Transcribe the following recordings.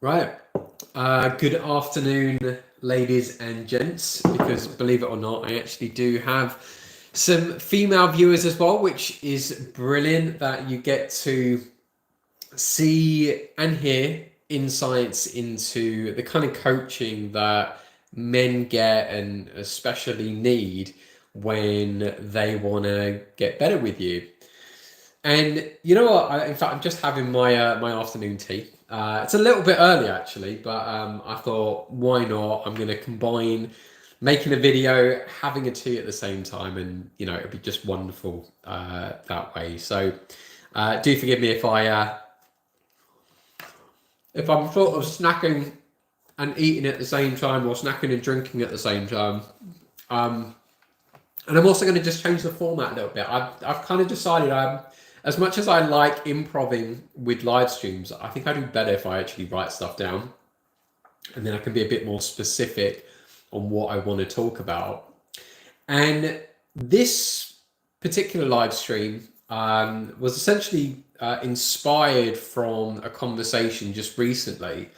Right. Good afternoon, ladies and gents, because believe it or not, I actually do have some female viewers as well, which is brilliant that you get to see and hear insights into the kind of coaching that men get and especially need when they want to get better with you. And you know what? In fact, I'm just having my afternoon tea. It's a little bit early actually, but I thought, why not? I'm going to combine making a video, having a tea at the same time, and it'd be just wonderful that way. So do forgive me if I'm sort of snacking and eating at the same time, or snacking and drinking at the same time. And I'm also going to just change the format a little bit. I've kind of decided as much as I like improving with live streams, I think I do better if I actually write stuff down, and then I can be a bit more specific on what I want to talk about. And this particular live stream was essentially inspired from a conversation just recently.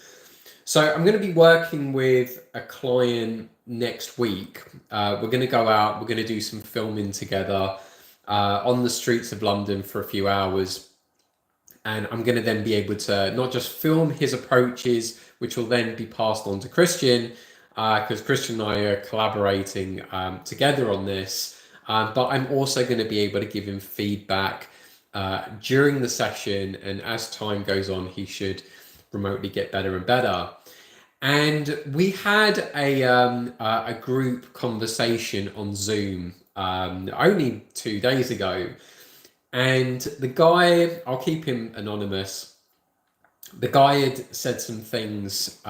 So I'm going to be working with a client next week. We're going to go out, we're going to do some filming together on the streets of London for a few hours. And I'm going to then be able to not just film his approaches, which will then be passed on to Christian, because Christian and I are collaborating together on this. But I'm also going to be able to give him feedback during the session. And as time goes on, he should remotely get better and better. And we had a group conversation on Zoom only 2 days ago. And the guy, I'll keep him anonymous, the guy had said some things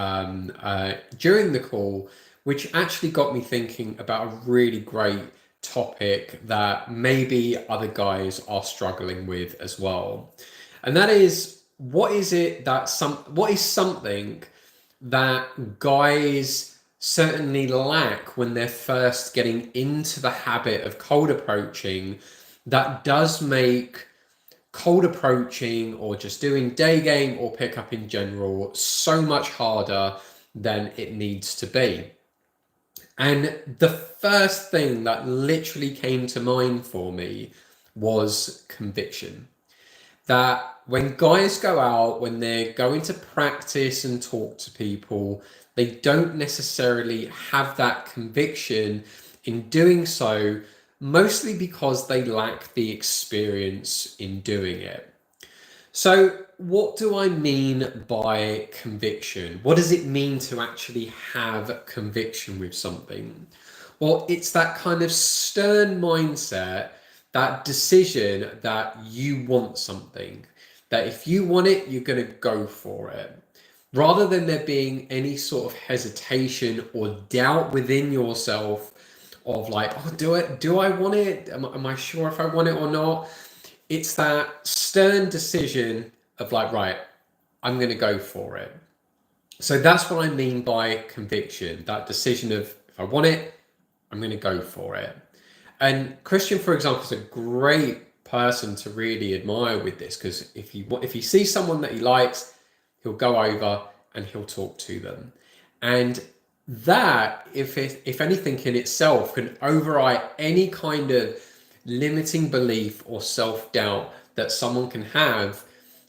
during the call, which actually got me thinking about a really great topic that maybe other guys are struggling with as well. And that is, what is something that guys certainly lack when they're first getting into the habit of cold approaching, that does make cold approaching or just doing day game or pickup in general so much harder than it needs to be. And the first thing that literally came to mind for me was conviction. That when guys go out, when they're going to practice and talk to people, they don't necessarily have that conviction in doing so, mostly because they lack the experience in doing it. So what do I mean by conviction? What does it mean to actually have conviction with something? Well, it's that kind of stern mindset, that decision that you want something, that if you want it, you're going to go for it. Rather than there being any sort of hesitation or doubt within yourself of like, oh, do I want it? Am I sure if I want it or not? It's that stern decision of like, right, I'm going to go for it. So that's what I mean by conviction, that decision of if I want it, I'm going to go for it. And Christian, for example, is a great person to really admire with this, because if he sees someone that he likes, he'll go over and he'll talk to them. And that, if anything in itself, can override any kind of limiting belief or self-doubt that someone can have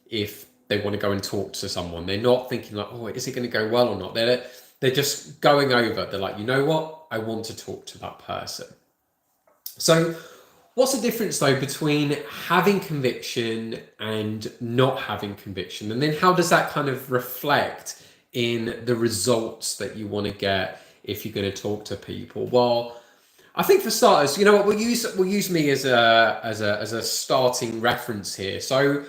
if they want to go and talk to someone. They're not thinking like, oh, is it going to go well or not? They're just going over. They're like, you know what? I want to talk to that person. So what's the difference though between having conviction and not having conviction? And then how does that kind of reflect in the results that you want to get if you're going to talk to people? Well, I think for starters, you know what, we'll use me as a starting reference here. So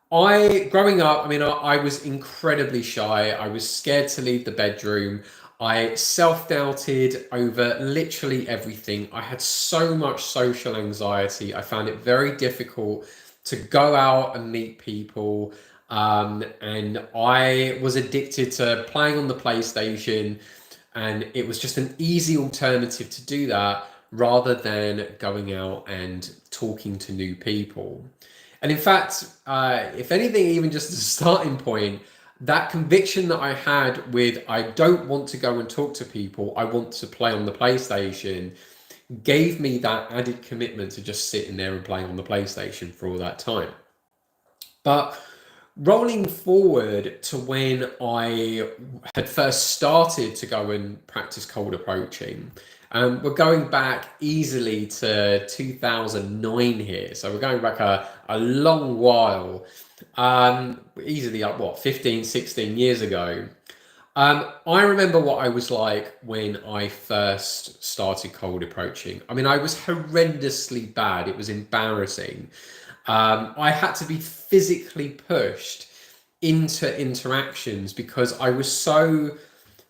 growing up, I mean, I was incredibly shy. I was scared to leave the bedroom. I self-doubted over literally everything. I had so much social anxiety. I found it very difficult to go out and meet people. And I was addicted to playing on the PlayStation, and it was just an easy alternative to do that rather than going out and talking to new people. And in fact, if anything, even just as a starting point, that conviction that I had with, I don't want to go and talk to people, I want to play on the PlayStation, gave me that added commitment to just sitting there and playing on the PlayStation for all that time. But rolling forward to when I had first started to go and practice cold approaching, we're going back easily to 2009 here. So we're going back a long while, easily up, what, 15, 16 years ago. I remember what I was like when I first started cold approaching. I mean, I was horrendously bad. It was embarrassing. I had to be physically pushed into interactions because I was so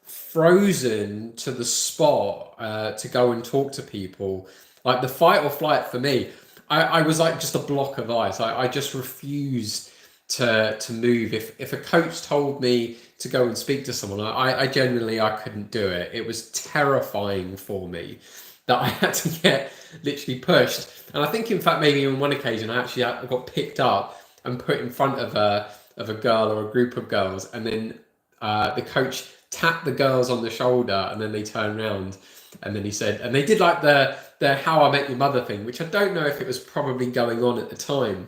frozen to the spot to go and talk to people. Like the fight or flight for me, I was like just a block of ice. I just refused to move. If a coach told me to go and speak to someone, I genuinely I couldn't do it. It was terrifying for me that I had to get literally pushed. And I think, in fact, maybe on one occasion I actually got picked up and put in front of a girl or a group of girls, and then the coach tapped the girls on the shoulder, and then they turned around, and then he said, and they did like the How I Met Your Mother thing, which I don't know if it was probably going on at the time,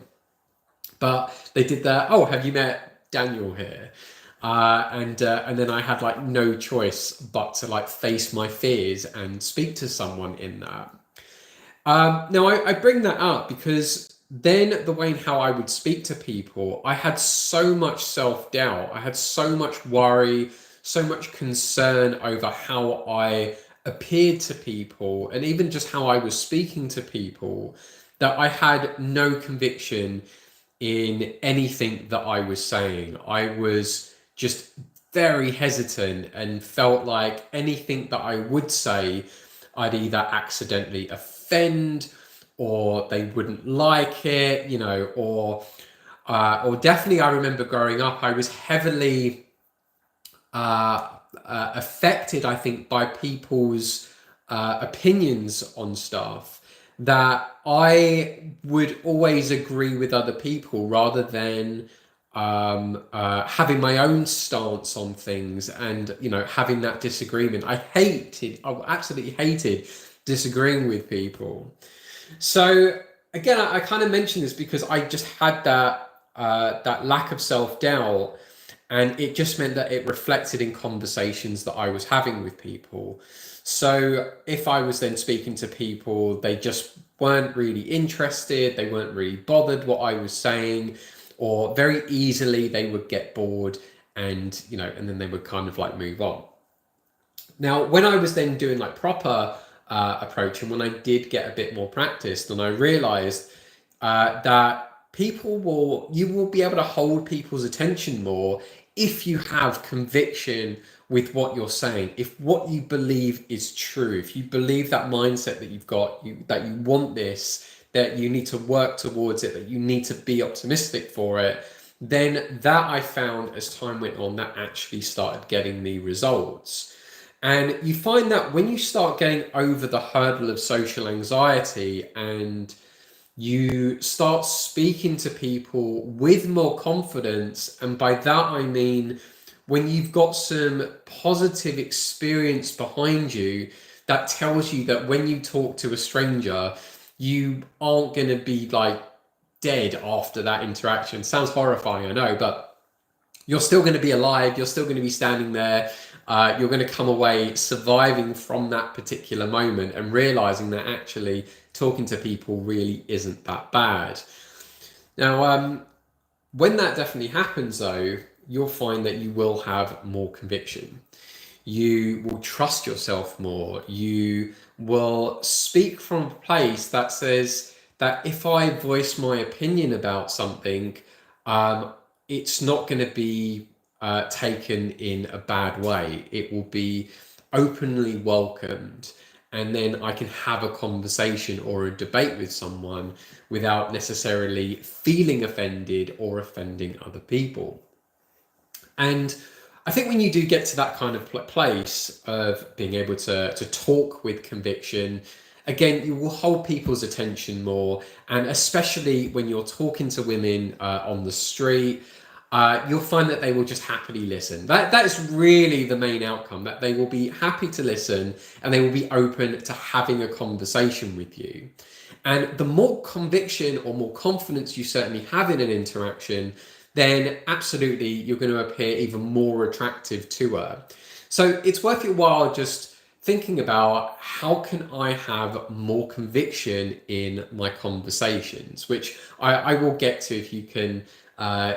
but they did the, oh, have you met Daniel here? And then I had like no choice but to like face my fears and speak to someone in that. Now I bring that up because then the way in how I would speak to people, I had so much self-doubt. I had so much worry, so much concern over how I appeared to people, and even just how I was speaking to people, that I had no conviction in anything that I was saying. I was just very hesitant and felt like anything that I would say, I'd either accidentally offend, or they wouldn't like it, you know, or definitely I remember growing up, I was heavily affected, I think, by people's opinions on stuff, that I would always agree with other people rather than having my own stance on things, and, you know, having that disagreement. I absolutely hated disagreeing with people. So again, I kind of mention this because I just had that lack of self-doubt, and it just meant that it reflected in conversations that I was having with people. So if I was then speaking to people, they just weren't really interested, they weren't really bothered what I was saying, or very easily they would get bored, and, you know, and then they would kind of like move on. Now, when I was then doing like proper approach, and when I did get a bit more practice, then I realized that you will be able to hold people's attention more if you have conviction with what you're saying. If what you believe is true, if you believe that mindset that you've got, that you want this, that you need to work towards it, that you need to be optimistic for it, then that, I found as time went on, that actually started getting me results. And you find that when you start getting over the hurdle of social anxiety, and you start speaking to people with more confidence, and by that I mean when you've got some positive experience behind you that tells you that when you talk to a stranger, you aren't going to be like dead after that interaction. Sounds horrifying, I know, but you're still going to be alive. You're still going to be standing there. You're going to come away surviving from that particular moment and realizing that actually talking to people really isn't that bad. Now, when that definitely happens, though, you'll find that you will have more conviction. You will trust yourself more. You will speak from a place that says that if I voice my opinion about something, it's not going to be taken in a bad way. It will be openly welcomed, and then I can have a conversation or a debate with someone without necessarily feeling offended or offending other people. And I think when you do get to that kind of place of being able to talk with conviction, again, you will hold people's attention more. And especially when you're talking to women on the street, you'll find that they will just happily listen. That is really the main outcome, that they will be happy to listen and they will be open to having a conversation with you. And the more conviction or more confidence you certainly have in an interaction, then absolutely you're going to appear even more attractive to her. So it's worth your while just thinking about, how can I have more conviction in my conversations, which I will get to if you can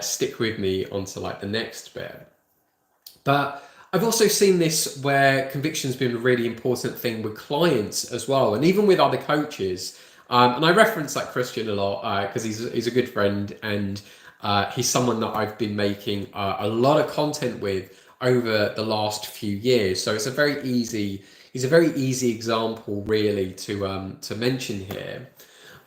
stick with me onto like the next bit. But I've also seen this where conviction's been a really important thing with clients as well, and even with other coaches. And I reference that Christian a lot because he's a good friend, and he's someone that I've been making a lot of content with over the last few years. So it's he's a very easy example really to mention here.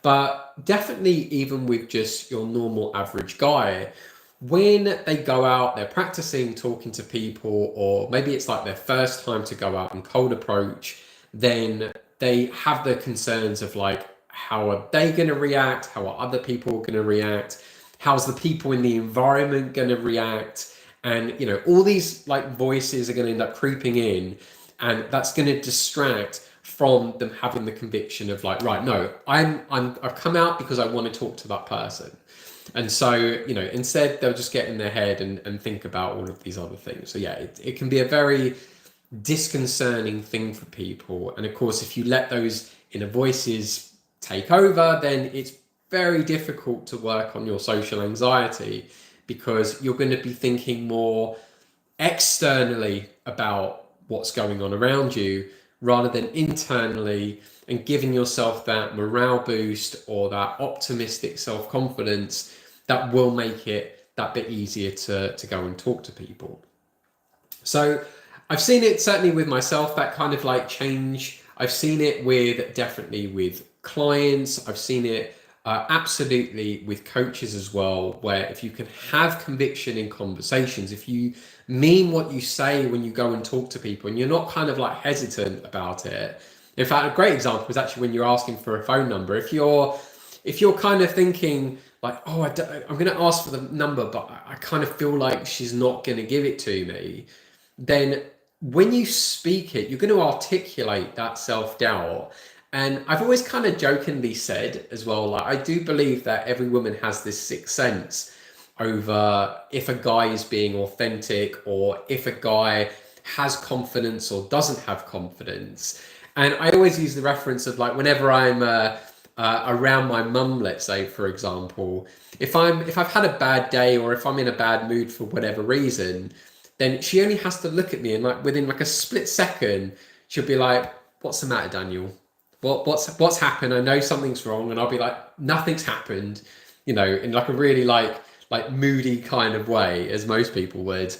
But definitely, even with just your normal average guy, when they go out, they're practicing talking to people, or maybe it's like their first time to go out and cold approach, then they have the concerns of like, how are they going to react? How are other people going to react? How's the people in the environment going to react? And, you know, all these like voices are going to end up creeping in, and that's going to distract from them having the conviction of like, right, no, I've come out because I want to talk to that person. And so, you know, instead they'll just get in their head and think about all of these other things. So yeah, it can be a very disconcerting thing for people. And of course, if you let those inner voices take over, then it's very difficult to work on your social anxiety, because you're going to be thinking more externally about what's going on around you rather than internally, and giving yourself that morale boost or that optimistic self-confidence that will make it that bit easier to go and talk to people. So I've seen it certainly with myself, that kind of like change. I've seen it definitely with clients. I've seen it absolutely with coaches as well, where if you can have conviction in conversations, if you mean what you say when you go and talk to people, and you're not kind of like hesitant about it. In fact, a great example is actually when you're asking for a phone number. If you're kind of thinking like, oh, I'm going to ask for the number, but I kind of feel like she's not going to give it to me, then when you speak it, you're going to articulate that self-doubt. And I've always kind of jokingly said as well, like, I do believe that every woman has this sixth sense over if a guy is being authentic, or if a guy has confidence or doesn't have confidence. And I always use the reference of like, whenever I'm around my mum, let's say, for example, if I've had a bad day, or if I'm in a bad mood for whatever reason, then she only has to look at me, and like within like a split second, she'll be like, "What's the matter, Daniel? What's happened? I know something's wrong." And I'll be like, "Nothing's happened," you know, in like a really like moody kind of way, as most people would.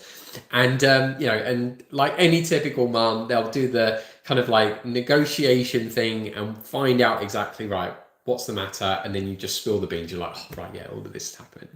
And you know, and like any typical mum, they'll do the kind of like negotiation thing and find out exactly, right, what's the matter, and then you just spill the beans. You're like, oh, right, yeah, all of this happened.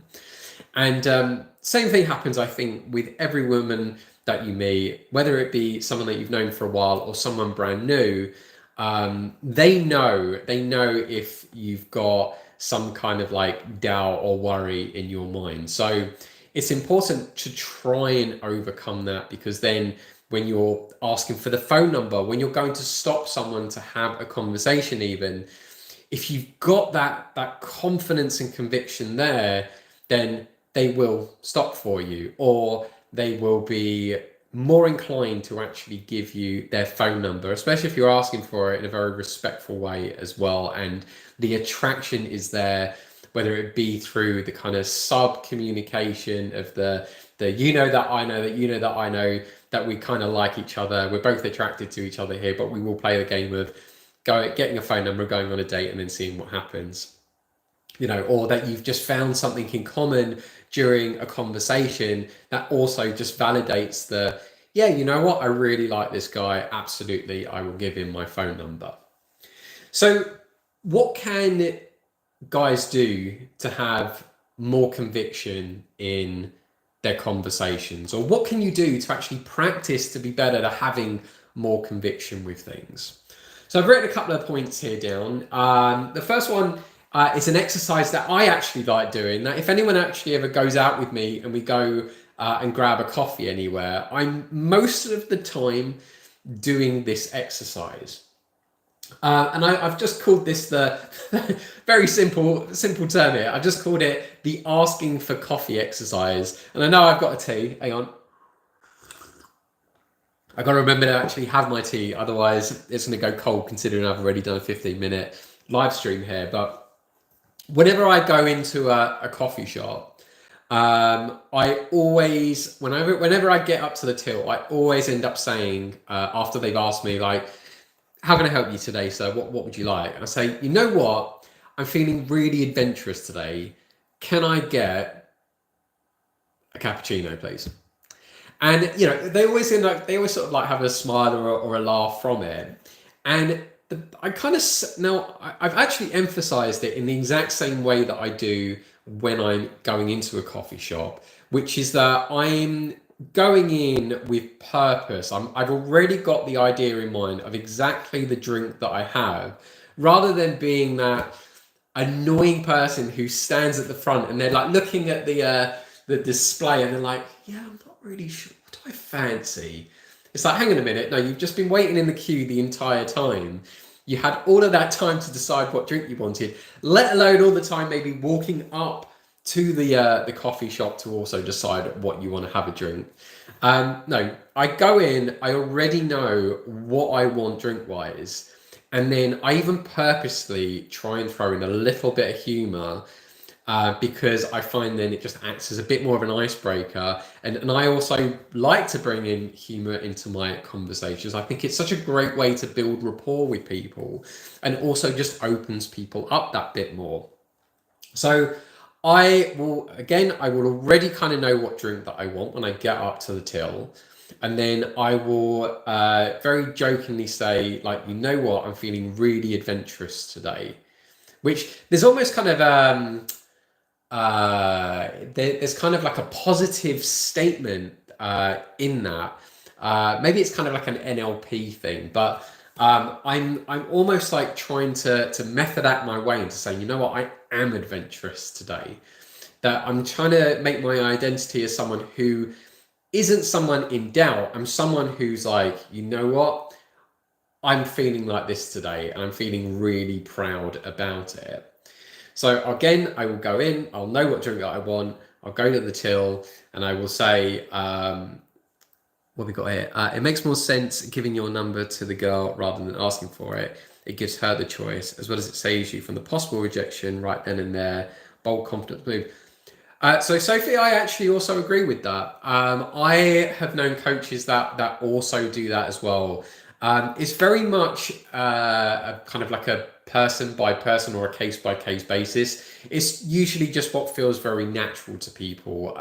And same thing happens, I think, with every woman that you meet, whether it be someone that you've known for a while or someone brand new. They know if you've got some kind of like doubt or worry in your mind. So it's important to try and overcome that, because then when you're asking for the phone number, when you're going to stop someone to have a conversation, even if you've got that confidence and conviction there, then they will stop for you, or they will be more inclined to actually give you their phone number, especially if you're asking for it in a very respectful way as well. And the attraction is there, whether it be through the kind of sub communication of the you know that I know that you know that I know that we kind of like each other, we're both attracted to each other here, but we will play the game of getting a phone number, going on a date, and then seeing what happens. You know, or that you've just found something in common during a conversation that also just validates yeah, you know what, I really like this guy, absolutely, I will give him my phone number. So what can guys do to have more conviction in their conversations, or what can you do to actually practice to be better at having more conviction with things? So I've written a couple of points here down. The first one It's an exercise that I actually like doing. That if anyone actually ever goes out with me and we go and grab a coffee anywhere, I'm most of the time doing this exercise. And I've just called this the very simple term here. I've just called it the asking for coffee exercise. And I know I've got a tea. Hang on. I've got to remember to actually have my tea. Otherwise, it's going to go cold considering I've already done a 15-minute live stream here. But whenever I go into a coffee shop, I always, whenever I get up to the till, I always end up saying, after they've asked me, like, how can I help you today, sir? What would you like? And I say, you know what? I'm feeling really adventurous today. Can I get a cappuccino, please? And you know, they always sort of like have a smile or a laugh from it. And I kind of now I've actually emphasized it in the exact same way that I do when I'm going into a coffee shop, which is that I'm going in with purpose. I've already got the idea in mind of exactly the drink that I have, rather than being that annoying person who stands at the front and they're like looking at the display and they're like, yeah, I'm not really sure. What do I fancy? It's like, hang on a minute. No, you've just been waiting in the queue the entire time. You had all of that time to decide what drink you wanted, let alone all the time maybe walking up to the coffee shop to also decide what you want to have a drink. No, I go in, I already know what I want drink-wise, and then I even purposely try and throw in a little bit of humor because I find then it just acts as a bit more of an icebreaker. And I also like to bring in humor into my conversations. I think it's such a great way to build rapport with people and also just opens people up that bit more. So I will already kind of know what drink that I want when I get up to the till. And then I will very jokingly say, like, you know what, I'm feeling really adventurous today. Which there's almost kind of there's kind of like a positive statement in that. Maybe it's kind of like an NLP thing, but I'm almost like trying to method out my way into saying, you know what, I am adventurous today. That I'm trying to make my identity as someone who isn't someone in doubt. I'm someone who's like, you know what, I'm feeling like this today, and I'm feeling really proud about it. So again, I will go in, I'll know what drink that I want, I'll go to the till, and I will say, what have we got here? It makes more sense giving your number to the girl rather than asking for it. It gives her the choice, as well as it saves you from the possible rejection right then and there. Bold, confident move. So Sophie, I actually also agree with that. I have known coaches that also do that as well. It's very much a kind of like a person by person or a case by case basis. It's usually just what feels very natural to people.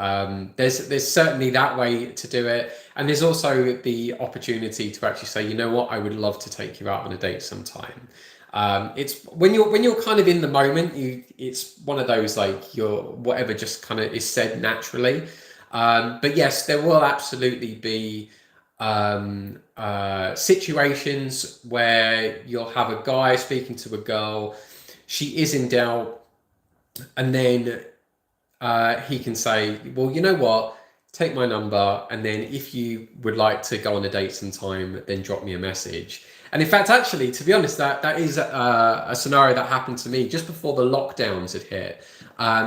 There's certainly that way to do it, and there's also the opportunity to actually say, you know what, I would love to take you out on a date sometime. It's when you're kind of in the moment, it's one of those like your whatever just kind of is said naturally. But yes, there will absolutely be situations where you'll have a guy speaking to a girl, she is in doubt, and then he can say, well, you know what, take my number, and then if you would like to go on a date sometime, then drop me a message. And in fact, actually, to be honest, that is a scenario that happened to me just before the lockdowns had hit.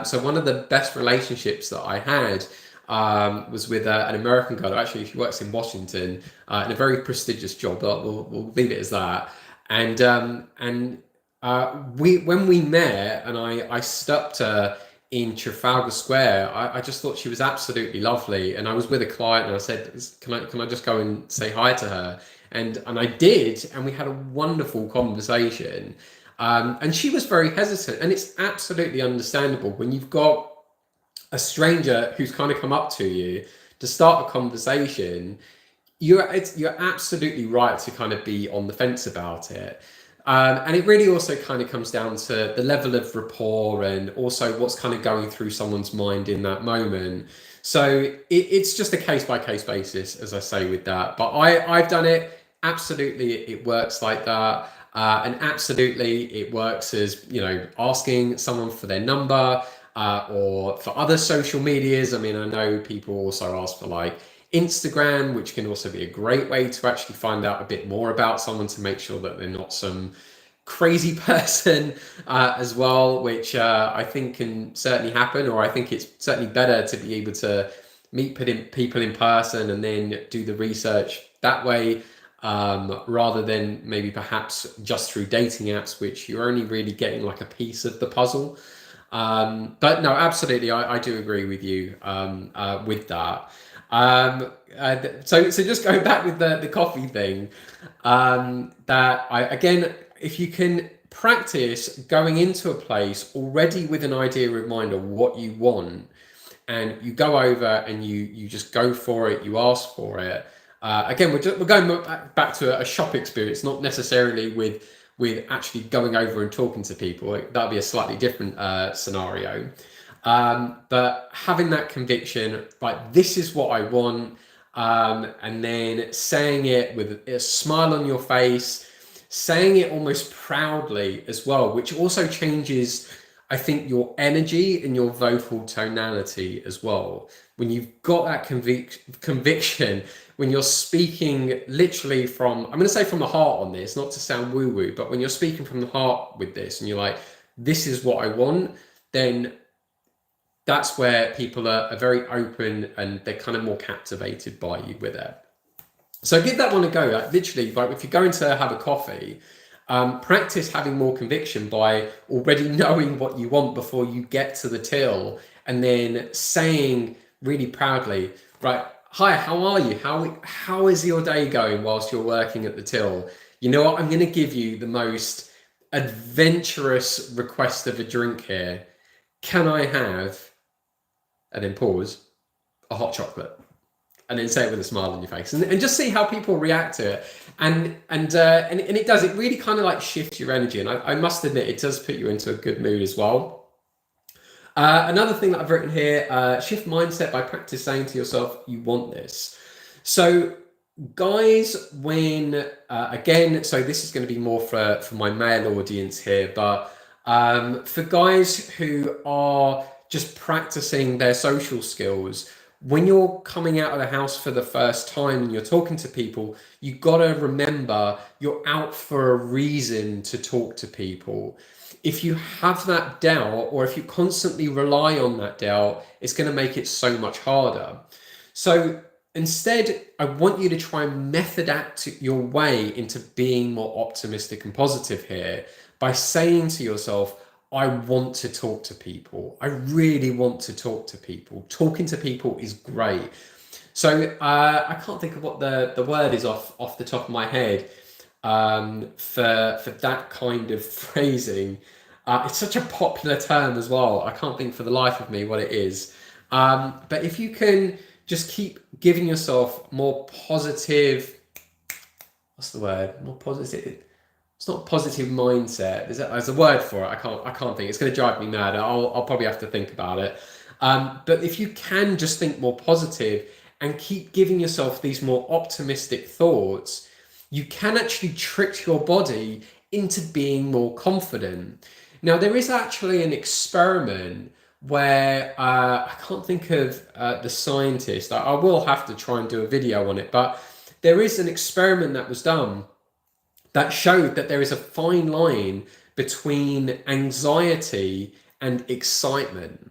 So one of the best relationships that I had was with an American girl. Actually, she works in Washington in a very prestigious job. But we'll leave it as that. And when we met, and I stopped her in Trafalgar Square, I just thought she was absolutely lovely. And I was with a client, and I said, "Can I just go and say hi to her?" And I did, and we had a wonderful conversation. And she was very hesitant, and it's absolutely understandable when you've got a stranger who's kind of come up to you to start a conversation. You're absolutely right to kind of be on the fence about it. And it really also kind of comes down to the level of rapport and also what's kind of going through someone's mind in that moment. So it's just a case by case basis, as I say with that. But I've done it. Absolutely, it works like that. And absolutely, it works as, asking someone for their number, or for other social medias. I mean, I know people also ask for like Instagram, which can also be a great way to actually find out a bit more about someone, to make sure that they're not some crazy person, as well, which I think can certainly happen. Or I think it's certainly better to be able to meet people in person and then do the research that way, rather than maybe perhaps just through dating apps, which you're only really getting like a piece of the puzzle. But no, absolutely, I do agree with you, with that. So just going back with the coffee thing, that I again, if you can practice going into a place already with an idea in mind of what you want, and you go over and you just go for it, you ask for it. Again, we're going back to a shop experience, not necessarily with actually going over and talking to people. That'd be a slightly different scenario. But having that conviction, like, this is what I want, and then saying it with a smile on your face, saying it almost proudly as well, which also changes, I think, your energy and your vocal tonality as well. When you've got that conviction, when you're speaking literally from, I'm going to say from the heart on this, not to sound woo woo, but when you're speaking from the heart with this and you're like, this is what I want, then that's where people are very open and they're kind of more captivated by you with it. So give that one a go. Like, literally, like, if you're going to have a coffee, practice having more conviction by already knowing what you want before you get to the till, and then saying really proudly, right, hi, how are you? How is your day going whilst you're working at the till? You know what? I'm going to give you the most adventurous request of a drink here. Can I have, and then pause, a hot chocolate? And then say it with a smile on your face, and just see how people react to it. And it does, it really kind of like shifts your energy. And I must admit, it does put you into a good mood as well. Another thing that I've written here, shift mindset by practice saying to yourself, you want this. So guys, when, again, so this is going to be more for my male audience here, but for guys who are just practicing their social skills, when you're coming out of the house for the first time and you're talking to people, you got to remember you're out for a reason to talk to people. If you have that doubt, or if you constantly rely on that doubt, it's going to make it so much harder. So instead, I want you to try and method act your way into being more optimistic and positive here by saying to yourself, I want to talk to people. I really want to talk to people. Talking to people is great. So I can't think of what the word is off the top of my head, for that kind of phrasing. It's such a popular term as well. I can't think for the life of me what it is. But if you can just keep giving yourself more positive, what's the word? More positive. It's not positive mindset. There's a word for it. I can't think. It's going to drive me mad. I'll probably have to think about it. But if you can just think more positive and keep giving yourself these more optimistic thoughts, you can actually trick your body into being more confident. Now, there is actually an experiment where, I can't think of the scientist. I will have to try and do a video on it, but there is an experiment that was done that showed that there is a fine line between anxiety and excitement.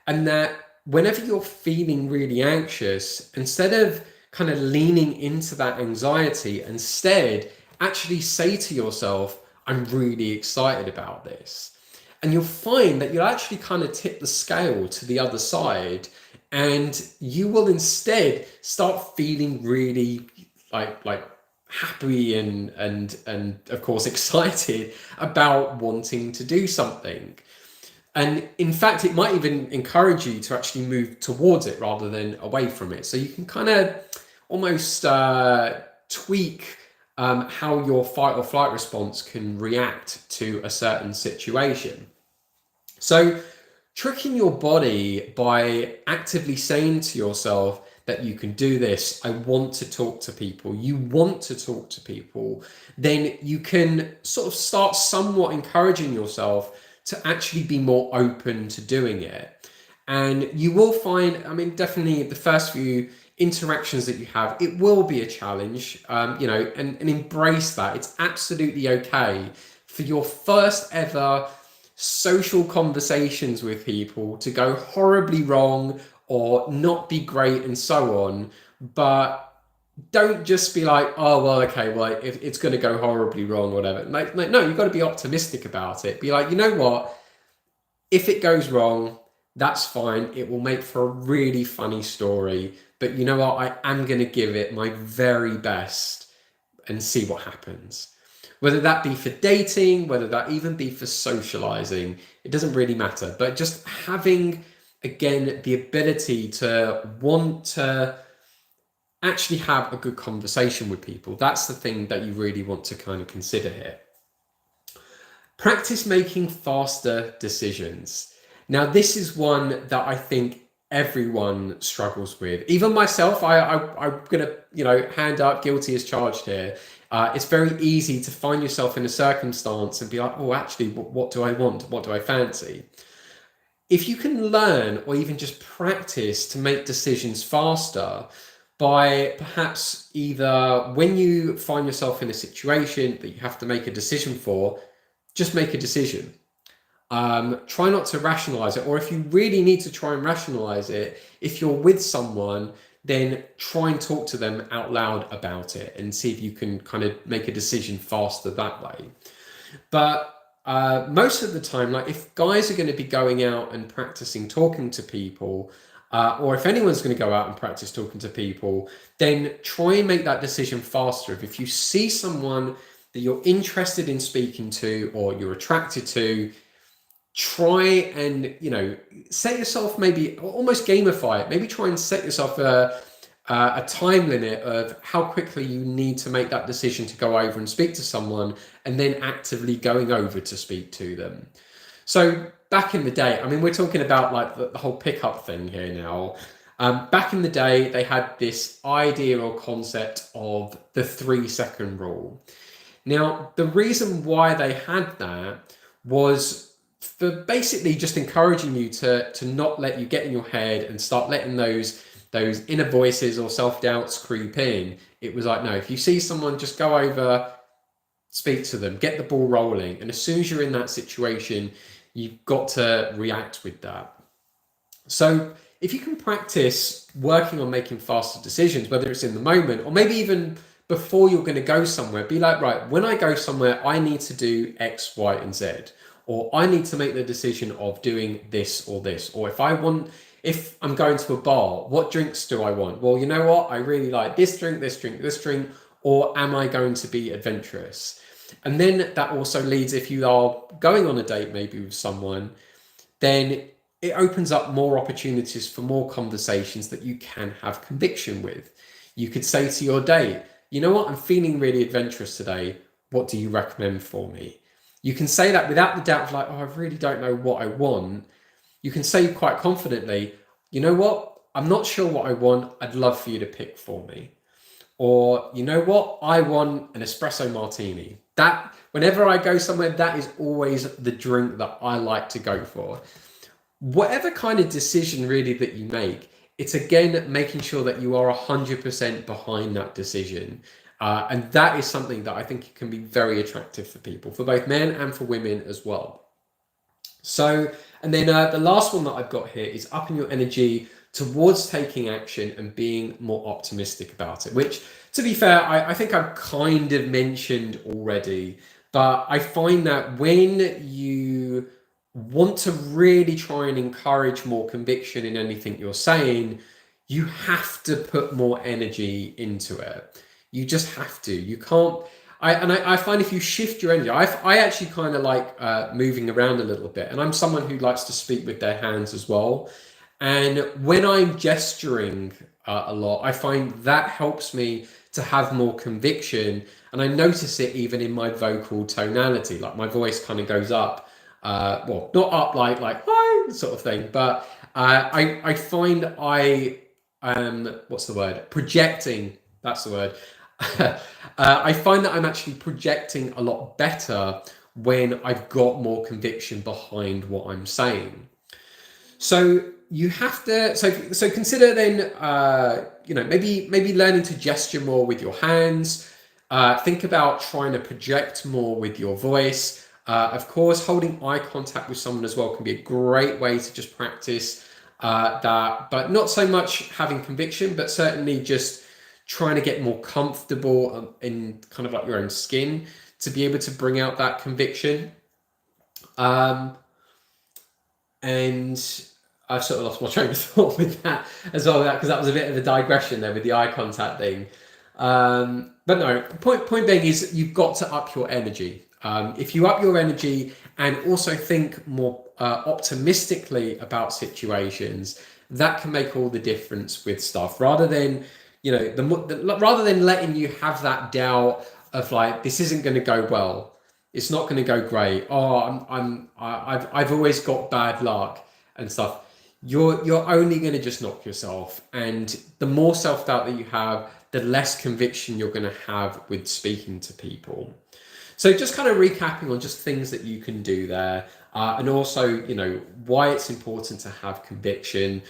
And that whenever you're feeling really anxious, instead of kind of leaning into that anxiety, instead actually say to yourself, I'm really excited about this. And you'll find that you'll actually kind of tip the scale to the other side, and you will instead start feeling really like happy and of course excited about wanting to do something. And in fact, it might even encourage you to actually move towards it rather than away from it. So you can kind of almost tweak how your fight or flight response can react to a certain situation. So tricking your body by actively saying to yourself, that you can do this. I want to talk to people. You want to talk to people. Then you can sort of start somewhat encouraging yourself to actually be more open to doing it. And you will find, I mean, definitely the first few interactions that you have, it will be a challenge, and embrace that. It's absolutely okay for your first ever social conversations with people to go horribly wrong or not be great and so on. But don't just be like, oh, well, okay, well, if it's going to go horribly wrong or whatever. No, you've got to be optimistic about it. Be like, you know what? If it goes wrong, that's fine. It will make for a really funny story. But you know what? I am going to give it my very best and see what happens. Whether that be for dating, whether that even be for socializing, it doesn't really matter. But just having, again, the ability to want to actually have a good conversation with people, that's the thing that you really want to kind of consider here. Practice making faster decisions. Now, this is one that I think everyone struggles with. Even myself, I'm going to, hand up, guilty as charged here. It's very easy to find yourself in a circumstance and be like, oh, actually, what do I want? What do I fancy? If you can learn or even just practice to make decisions faster by perhaps either when you find yourself in a situation that you have to make a decision for, just make a decision. Try not to rationalize it, or if you really need to try and rationalize it, if you're with someone, then try and talk to them out loud about it and see if you can kind of make a decision faster that way. But most of the time, like if guys are going to be going out and practicing talking to people, or if anyone's going to go out and practice talking to people, then try and make that decision faster. If you see someone that you're interested in speaking to or you're attracted to, try and set yourself, maybe almost gamify it, maybe try and set yourself a time limit of how quickly you need to make that decision to go over and speak to someone, and then actively going over to speak to them. So back in the day, I mean, we're talking about like the whole pickup thing here now. Back in the day, they had this idea or concept of the 3-second rule. Now, the reason why they had that was for basically just encouraging you to not let you get in your head and start letting those inner voices or self-doubts creep in. It was like, no, if you see someone, just go over, speak to them, get the ball rolling. And as soon as you're in that situation, you've got to react with that. So if you can practice working on making faster decisions, whether it's in the moment or maybe even before you're going to go somewhere, be like, right, when I go somewhere, I need to do X, Y, and Z. Or I need to make the decision of doing this or this. Or if I'm going to a bar, what drinks do I want? Well, you know what? I really like this drink, this drink, this drink. Or am I going to be adventurous? And then that also leads, if you are going on a date maybe with someone, then it opens up more opportunities for more conversations that you can have conviction with. You could say to your date, you know what? I'm feeling really adventurous today. What do you recommend for me? You can say that without the doubt of like, oh, I really don't know what I want. You can say quite confidently, you know what? I'm not sure what I want. I'd love for you to pick for me. Or, you know what? I want an espresso martini. That, whenever I go somewhere, that is always the drink that I like to go for. Whatever kind of decision really that you make, it's again making sure that you are 100% behind that decision. And that is something that I think can be very attractive for people, for both men and for women as well. So, and then the last one that I've got here is upping your energy towards taking action and being more optimistic about it, which, to be fair, I think I've kind of mentioned already. But I find that when you want to really try and encourage more conviction in anything you're saying, you have to put more energy into it. You just have to. You can't. I find if you shift your energy, I actually kind of like moving around a little bit, and I'm someone who likes to speak with their hands as well. And when I'm gesturing a lot, I find that helps me to have more conviction, and I notice it even in my vocal tonality. Like my voice kind of goes up, not up like hi sort of thing, but I find what's the word? Projecting. That's the word. I find that I'm actually projecting a lot better when I've got more conviction behind what I'm saying. So you have to, so consider then, maybe learning to gesture more with your hands. Think about trying to project more with your voice. Of course, holding eye contact with someone as well can be a great way to just practice that, but not so much having conviction, but certainly just trying to get more comfortable in kind of like your own skin to be able to bring out that conviction. And I've sort of lost my train of thought with that as well, because that was a bit of a digression there with the eye contact thing. But no, point being is you've got to up your energy. If you up your energy and also think more optimistically about situations, that can make all the difference with stuff. Rather than, rather than letting you have that doubt of like, this isn't going to go well, it's not going to go great. Oh, I've always got bad luck and stuff. You're only going to just knock yourself, and the more self-doubt that you have, the less conviction you're going to have with speaking to people. So just kind of recapping on just things that you can do there, and also, why it's important to have conviction.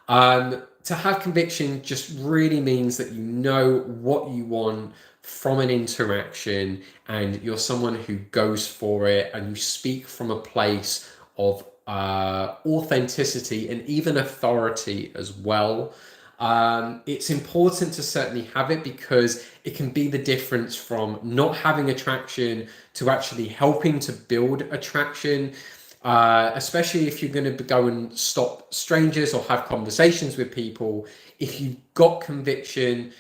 To have conviction just really means that you know what you want from an interaction, and you're someone who goes for it, and you speak from a place of authenticity and even authority as well. It's important to certainly have it, because it can be the difference from not having attraction to actually helping to build attraction, especially if you're going to go and stop strangers or have conversations with people. If you've got conviction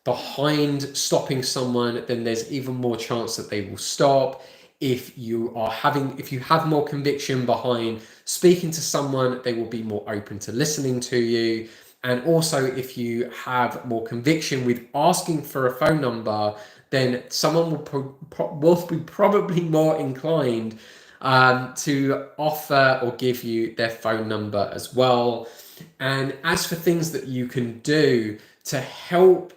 behind stopping someone, then there's even more chance that they will stop. If you have more conviction behind speaking to someone, they will be more open to listening to you. And also, if you have more conviction with asking for a phone number, then someone will be probably more inclined to offer or give you their phone number as well. And as for things that you can do to help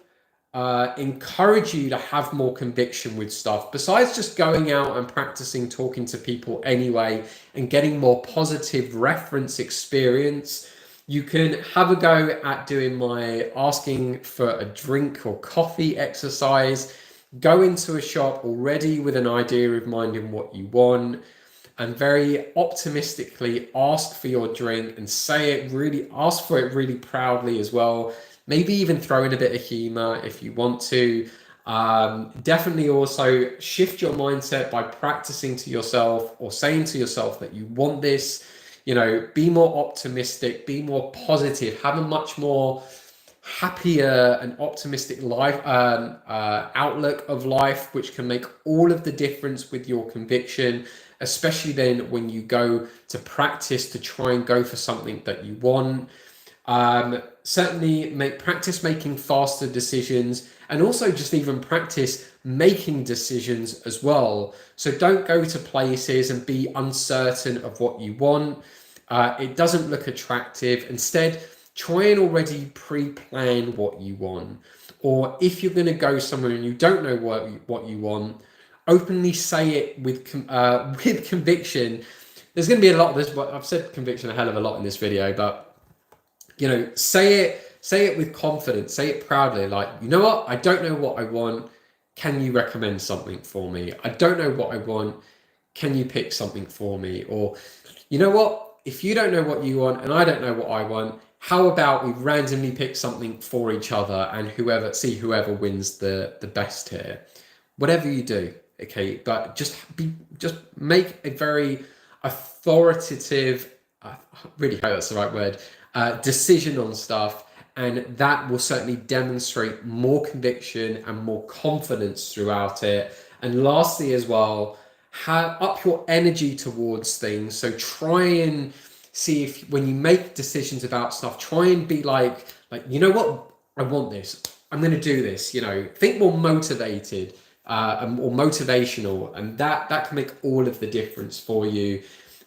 encourage you to have more conviction with stuff, besides just going out and practicing talking to people anyway and getting more positive reference experience, you can have a go at doing my asking for a drink or coffee exercise. Go into a shop already with an idea of mind in what you want, and very optimistically ask for your drink and ask for it really proudly as well. Maybe even throw in a bit of humor if you want to. Definitely also shift your mindset by practicing to yourself or saying to yourself that you want this. Be more optimistic, be more positive, have a much more happier and optimistic life outlook of life, which can make all of the difference with your conviction, especially then when you go to practice to try and go for something that you want. Certainly practice making faster decisions, and also just even practice making decisions as well. So don't go to places and be uncertain of what you want. It doesn't look attractive. Instead, try and already pre-plan what you want. Or if you're going to go somewhere and you don't know what you want, openly say it with conviction. There's going to be a lot of this, but I've said conviction a hell of a lot in this video, but say it with confidence, say it proudly, like, you know what, I don't know what I want, can you recommend something for me? I don't know what I want, can you pick something for me? Or, you know what, if you don't know what you want and I don't know what I want, how about we randomly pick something for each other, and whoever wins the best here. Whatever you do, okay, but just make a very authoritative, I really hope that's the right word, decision on stuff, and that will certainly demonstrate more conviction and more confidence throughout it. And lastly as well, up your energy towards things. So try and see if when you make decisions about stuff, try and be like, you know what, I want this, I'm going to do this. Think more motivated and more motivational, and that can make all of the difference for you.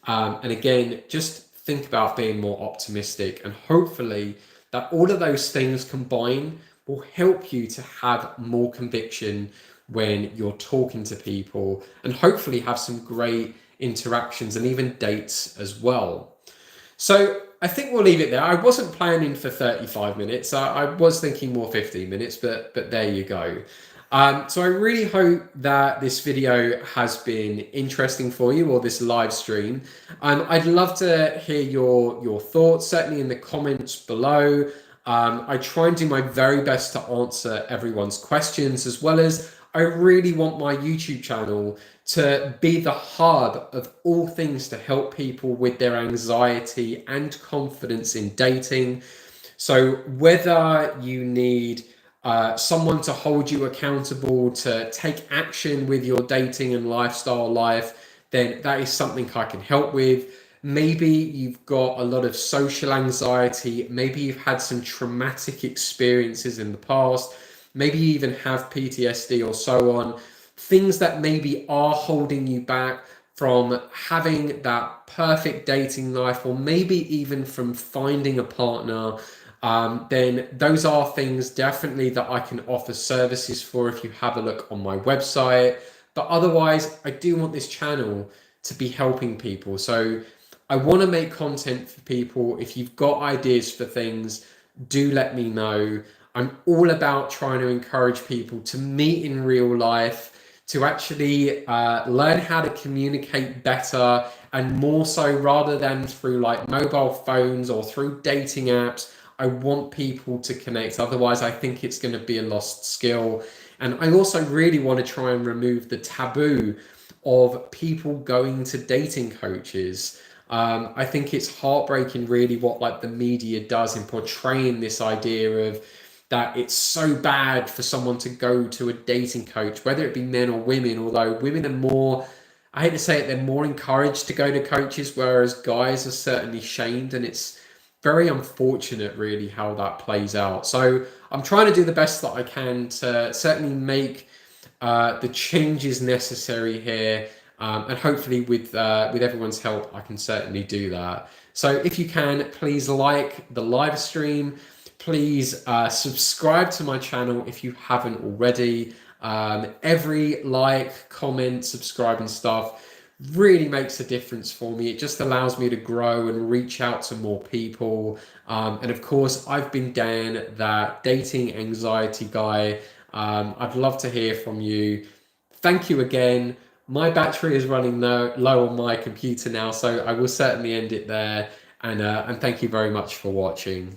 And again, just think about being more optimistic, and hopefully that all of those things combined will help you to have more conviction when you're talking to people, and hopefully have some great interactions and even dates as well. So I think we'll leave it there. I wasn't planning for 35 minutes. I was thinking more 15 minutes, but there you go. So I really hope that this video has been interesting for you, or this live stream. I'd love to hear your thoughts, certainly in the comments below. I try and do my very best to answer everyone's questions, as well as I really want my YouTube channel to be the hub of all things to help people with their anxiety and confidence in dating. So whether you need someone to hold you accountable to take action with your dating and lifestyle life, then that is something I can help with. Maybe you've got a lot of social anxiety. Maybe you've had some traumatic experiences in the past. Maybe you even have PTSD or so on. Things that maybe are holding you back from having that perfect dating life, or maybe even from finding a partner, then those are things definitely that I can offer services for if you have a look on my website. But otherwise, I do want this channel to be helping people. So I want to make content for people. If you've got ideas for things, do let me know. I'm all about trying to encourage people to meet in real life, to actually learn how to communicate better, and more so rather than through like mobile phones or through dating apps. I want people to connect. Otherwise, I think it's going to be a lost skill. And I also really want to try and remove the taboo of people going to dating coaches. I think it's heartbreaking really what like the media does in portraying this idea of that it's so bad for someone to go to a dating coach, whether it be men or women, although women are more, I hate to say it, they're more encouraged to go to coaches, whereas guys are certainly shamed, and it's very unfortunate really how that plays out. So I'm trying to do the best that I can to certainly make the changes necessary here, and hopefully with everyone's help, I can certainly do that. So if you can, please like the live stream. Please subscribe to my channel if you haven't already. Every like, comment, subscribe and stuff really makes a difference for me. It just allows me to grow and reach out to more people. And of course, I've been Dan, that dating anxiety guy. I'd love to hear from you. Thank you again. My battery is running low on my computer now, so I will certainly end it there. And thank you very much for watching.